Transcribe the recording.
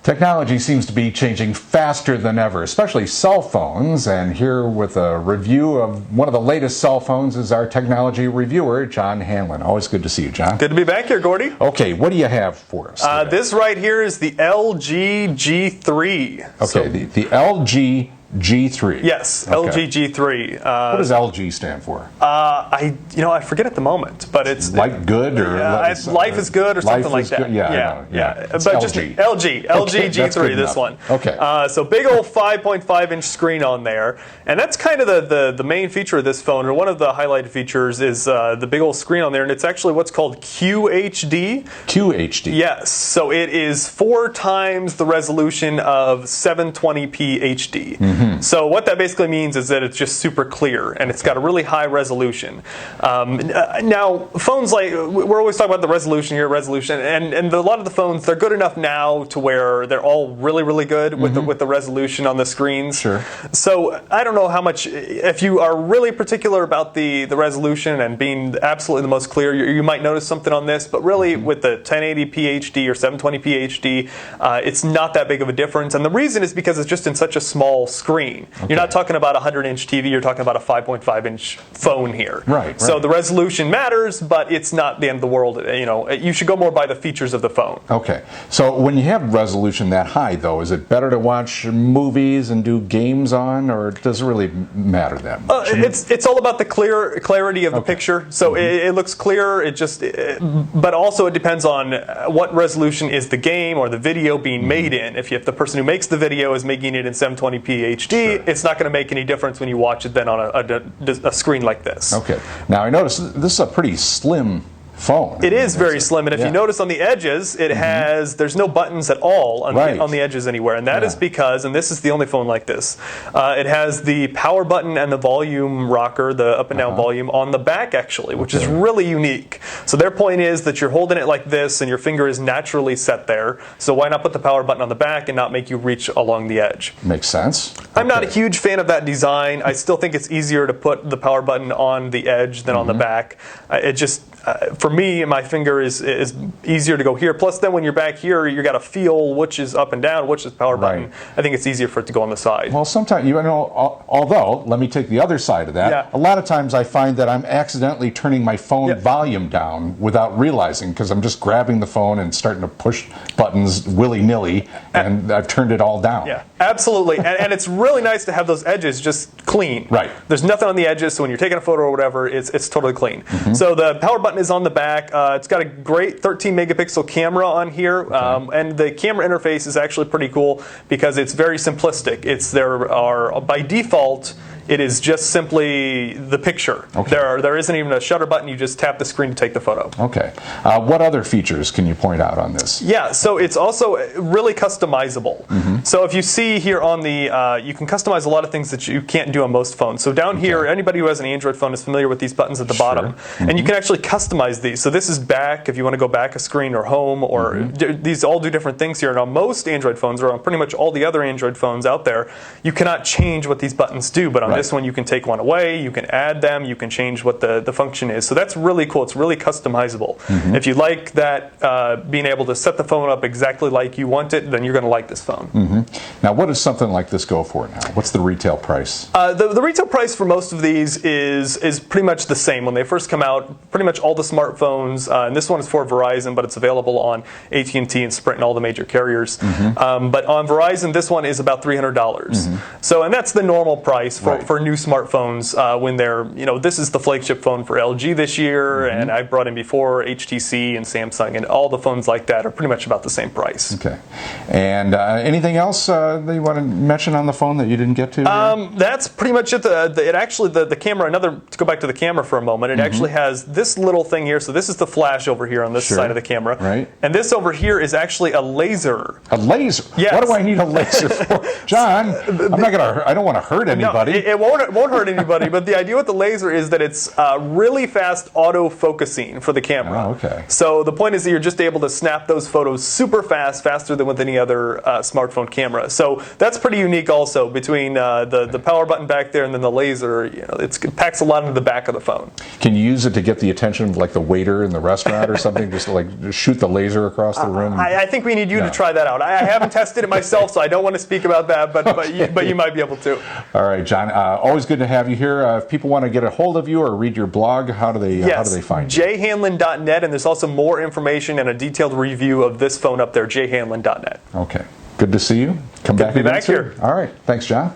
Technology seems to be changing faster than ever, especially cell phones. And here with a review of one of the latest cell phones is our technology reviewer, John Hanlon. Always good to see you, John. Good to be back here, Gordy. Okay, what do you have for us today? This right here is the LG G3. Okay, so, the LG G3. Yes, okay. LG G3. What does LG stand for? I forget at the moment. But it's like good or life is good or something like that. Good. Yeah. But LG. just LG Okay, G3. This one. Okay. So big old 5.5-inch screen on there, and that's kind of the main feature of this phone, or one of the highlighted features is the big old screen on there, and it's actually what's called QHD. QHD. Yes. So it is 4 times the resolution of 720p HD. Mm-hmm. So what that basically means is that it's just super clear, and it's got a really high resolution. Now, phones we're always talking about the resolution here, and a lot of the phones, they're good enough now to where they're all really, really good with the resolution on the screens. Sure. So I don't know how much, if you are really particular about the resolution and being absolutely the most clear, you might notice something on this, but really with the 1080p HD or 720p HD, it's not that big of a difference, and the reason is because it's just in such a small screen. Okay. You're not talking about a 100-inch TV, you're talking about a 5.5-inch phone here. Right. So the resolution matters, but it's not the end of the world. You should go more by the features of the phone. Okay. So when you have resolution that high, though, is it better to watch movies and do games on, or does it really matter that much? It's all about the clarity of the picture. So it looks clear. But also it depends on what resolution is the game or the video being made in. If the person who makes the video is making it in 720p HD, sure, it's not going to make any difference when you watch it then on a screen like this. Okay. Now I notice this is a pretty slim phone. It is very slim, and if you notice on the edges, there's no buttons at all on the edges anywhere, and that is because, and this is the only phone like this, it has the power button and the volume rocker, the up and down volume, on the back actually, which is really unique. So their point is that you're holding it like this, and your finger is naturally set there, so why not put the power button on the back and not make you reach along the edge? Makes sense. I'm not a huge fan of that design. I still think it's easier to put the power button on the edge than on the back. For me, my finger is easier to go here. Plus, then when you're back here, you got to feel which is up and down, which is power button. I think it's easier for it to go on the side. Well, sometimes, although, let me take the other side of that. Yeah. A lot of times I find that I'm accidentally turning my phone volume down without realizing, because I'm just grabbing the phone and starting to push buttons willy-nilly, and I've turned it all down. Yeah, absolutely. and it's really nice to have those edges just clean. Right. There's nothing on the edges, so when you're taking a photo or whatever, it's totally clean. So the power button is on the back. It's got a great 13-megapixel camera on here, and the camera interface is actually pretty cool because it's very simplistic. By default, it is just simply the picture. Okay. There isn't even a shutter button. You just tap the screen to take the photo. Okay. What other features can you point out on this? Yeah, so it's also really customizable. So if you see here on the, you can customize a lot of things that you can't do on most phones. So down here, anybody who has an Android phone is familiar with these buttons at the bottom. And you can actually customize these. So this is back, if you want to go back a screen, or home, or these all do different things here. And on most Android phones, or on pretty much all the other Android phones out there, you cannot change what these buttons do. But on this one, you can take one away, you can add them, you can change what the function is. So that's really cool. It's really customizable. If you like that, being able to set the phone up exactly like you want it, then you're going to like this phone. Now, what does something like this go for now? What's the retail price? The retail price for most of these is pretty much the same. When they first come out, pretty much all the smartphones, and this one is for Verizon, but it's available on AT&T and Sprint and all the major carriers. But on Verizon, this one is about $300. So, and that's the normal price for new smartphones when they're, this is the flagship phone for LG this year, and I brought in before HTC and Samsung, and all the phones like that are pretty much about the same price. Okay. And anything else that you want to mention on the phone that you didn't get to? That's pretty much it. The camera, to go back to the camera for a moment, it actually has this little thing here. So this is the flash over here on this side of the camera. Right. And this over here is actually a laser. A laser? Yes. What do I need a laser for? John, I don't want to hurt anybody. No, it won't hurt anybody. But the idea with the laser is that it's really fast auto-focusing for the camera. Oh, okay. So the point is that you're just able to snap those photos super fast, faster than with any other smartphone camera. So that's pretty unique also between the power button back there and then the laser. It packs a lot into the back of the phone. Can you use it to get the attention of like the waiter in the restaurant or something? Just to like shoot the laser across the room? I think we need you to try that out. I haven't tested it myself, so I don't want to speak about that, but you might be able to. All right, John. Always good to have you here. If people want to get a hold of you or read your blog, how do they find you? jhanlon.net, and there's also more information and a detailed review of this phone up there, jhanlon.net. Okay. Good to see you. Come Good back to be again back soon. here. All right. Thanks, John.